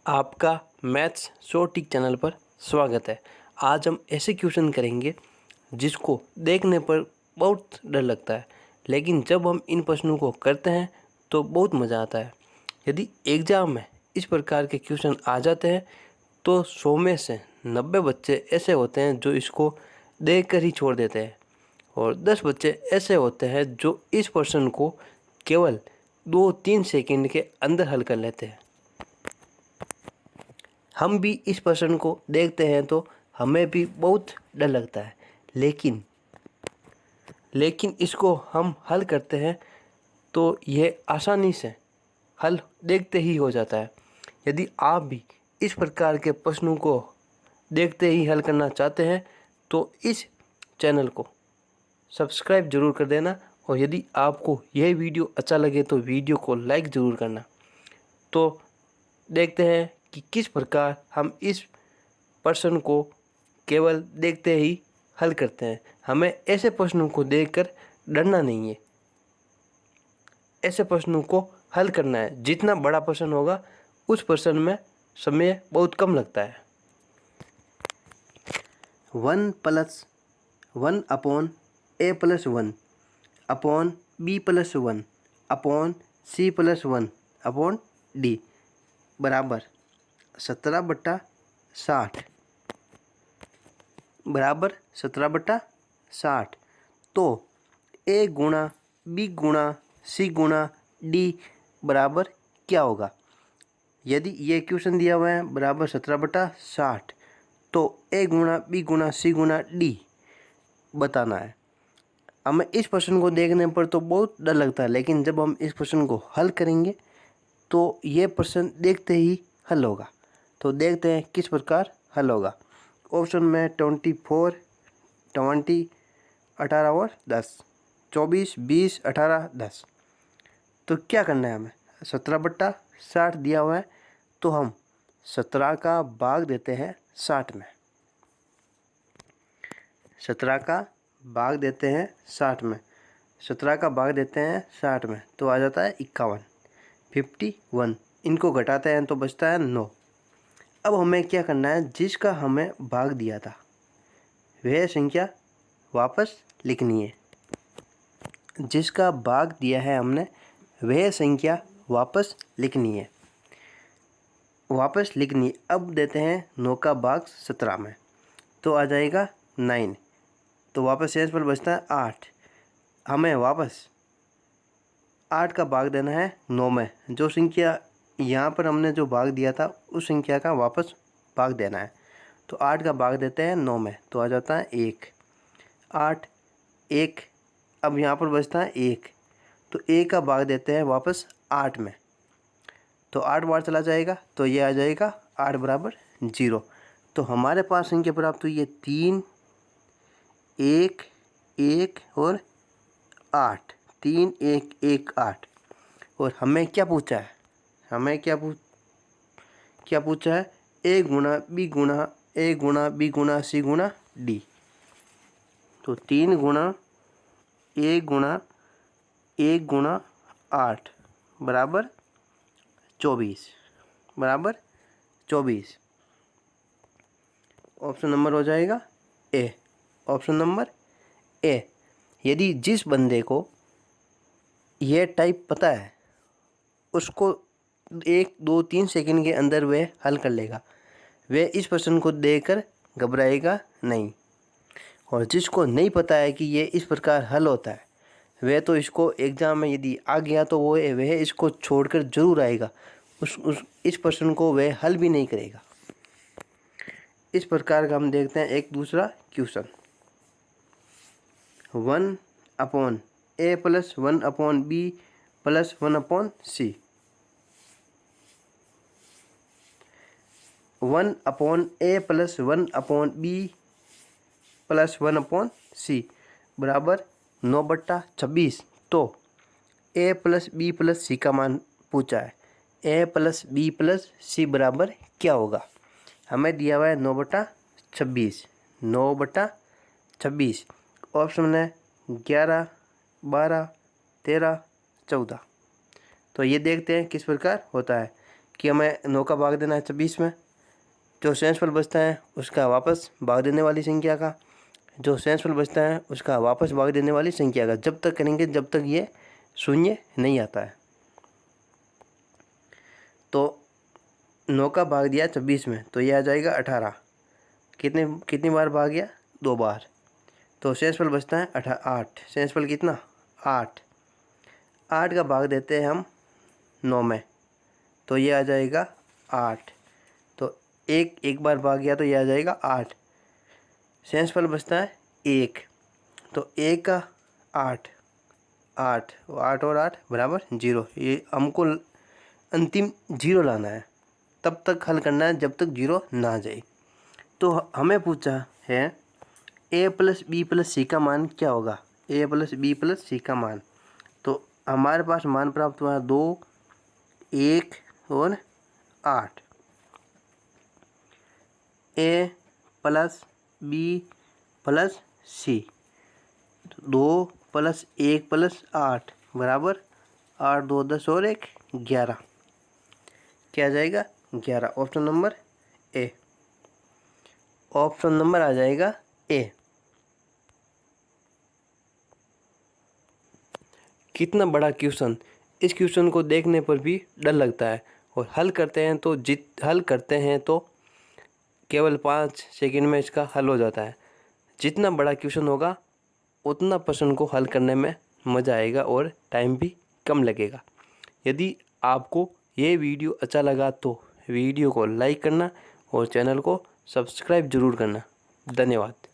आपका maths शॉर्टिक channel पर स्वागत है। आज हम ऐसे क्वेश्चन करेंगे जिसको देखने पर बहुत डर लगता है, लेकिन जब हम इन प्रश्नों को करते हैं तो बहुत मज़ा आता है। यदि एग्ज़ाम में इस प्रकार के क्वेश्चन आ जाते हैं तो 100 में से 90 बच्चे ऐसे होते हैं जो इसको देखकर ही छोड़ देते हैं, और 10 बच्चे ऐसे होते हैं जो इस प्रश्न को केवल 2-3 सेकंड के अंदर हल कर लेते हैं। हम भी इस प्रश्न को देखते हैं तो हमें भी बहुत डर लगता है, लेकिन इसको हम हल करते हैं तो यह आसानी से हल देखते ही हो जाता है। यदि आप भी इस प्रकार के प्रश्नों को देखते ही हल करना चाहते हैं तो इस चैनल को सब्सक्राइब ज़रूर कर देना, और यदि आपको यह वीडियो अच्छा लगे तो वीडियो को लाइक ज़रूर करना। तो देखते हैं कि किस प्रकार हम इस प्रश्न को केवल देखते ही हल करते हैं। हमें ऐसे प्रश्नों को देखकर डरना नहीं है, ऐसे प्रश्नों को हल करना है। जितना बड़ा प्रश्न होगा उस प्रश्न में समय बहुत कम लगता है। 1+1 upon a+1 upon b+1 upon c+1 upon d बराबर 17/60 बराबर 17/60। तो a गुणा b गुणा c गुणा d बराबर क्या होगा? यदि ये क्वेश्चन दिया हुआ है बराबर 17/60, तो a गुणा b गुणा c गुणा d बताना है। हमें इस प्रश्न को देखने पर तो बहुत डर लगता है, लेकिन जब हम इस प्रश्न को हल करेंगे तो ये प्रश्न देखते ही हल होगा। तो देखते हैं किस प्रकार हल होगा। ऑप्शन में 24, 20, 18 और 10, 24, 20, 18, 10। तो क्या करना है हमें? 17/60 दिया हुआ है तो हम 17 का भाग देते हैं 60 में। 17 का भाग देते हैं 60 में। 17 का भाग देते हैं 60 में तो आ जाता है 51, 51। इनको घटाते हैं तो बचता है 9। अब हमें क्या करना है? जिसका हमें भाग दिया था वह संख्या वापस लिखनी है। जिसका भाग दिया है हमने वह संख्या वापस लिखनी है। अब देते हैं 9 का भाग 17 में तो आ जाएगा 9। तो वापस शेष पर बचता है 8। हमें वापस 8 का भाग देना है 9 में। जो संख्या यहाँ पर हमने जो भाग दिया था उस संख्या का वापस भाग देना है। तो 8 का भाग देते हैं 9 में तो आ जाता है 1, 8, 1। अब यहाँ पर बचता है 1, तो 1 का भाग देते हैं वापस 8 में। तो 8 बार चला जाएगा तो ये आ जाएगा 8 बराबर 0। तो हमारे पास संख्या प्राप्त हुई है 3, 1, 1 और 8। 3, 1, 1, 8। और हमें क्या पूछा है? हमें क्या पूछा है? a गुणा b गुणा c गुणा d। तो 3 गुणा a गुणा 1 गुणा 8 बराबर 24। ऑप्शन नंबर हो जाएगा ए। ऑप्शन नंबर ए। यदि जिस बंदे को यह टाइप पता है उसको 1, 2, 3 सेकंड के अंदर वह हल कर लेगा। वह इस प्रश्न को देखकर घबराएगा नहीं। और जिसको नहीं पता है कि ये इस प्रकार हल होता है वह तो इसको एग्ज़ाम में यदि आ गया तो वह इसको छोड़कर ज़रूर आएगा। इस प्रश्न को वह हल भी नहीं करेगा। इस प्रकार का हम देखते हैं एक दूसरा क्वेश्चन। 1/a+1/b+1/c। 1/a+1/b+1/c बराबर 9/26। तो a+b+c का मान पूछा है। a+b+c बराबर क्या होगा? हमें दिया हुआ है 9/26। 9/26। ऑप्शन में 11, 12, 13, 14। तो ये देखते हैं किस प्रकार होता है। कि हमें 9 का भाग देना है 26 में। जो शेषफल बचता है उसका वापस भाग देने वाली संख्या का, जो शेषफल बचता है उसका वापस भाग देने वाली संख्या का, जब तक करेंगे जब तक ये शून्य नहीं आता है। तो 9 का भाग दिया 26 में तो ये आ जाएगा 18। कितनी बार भाग गया? 2 बार। तो शेषफल बचता है 8। शेषफल कितना? 8। 8 का भाग देते हैं हम 9 में तो ये आ जाएगा 8। तो एक बार भाग गया तो ये आ जाएगा 8। शेषफल बचता है 1। तो 1 का 8 8 और 8 बराबर 0। ये हमको अंतिम 0 लाना है, तब तक हल करना है जब तक 0 ना आ जाए। तो हमें पूछा है a प्लस बी प्लस सी का मान क्या होगा? a प्लस बी प्लस सी का मान। तो हमारे पास मान प्राप्त हुआ 2, 1 और 8। a प्लस बी प्लस सी, तो 2 प्लस 1 प्लस 8 बराबर 8 2 10 और 1 11। क्या आ जाएगा? 11। Option number A. Option number आ जाएगा ए। कितना बड़ा क्वेश्चन! इस क्वेश्चन को देखने पर भी डर लगता है और हल करते हैं तो केवल 5 सेकंड में इसका हल हो जाता है। जितना बड़ा क्वेश्चन होगा उतना प्रश्न को हल करने में मज़ा आएगा और टाइम भी कम लगेगा। यदि आपको ये वीडियो अच्छा लगा तो वीडियो को लाइक करना और चैनल को सब्सक्राइब ज़रूर करना। धन्यवाद।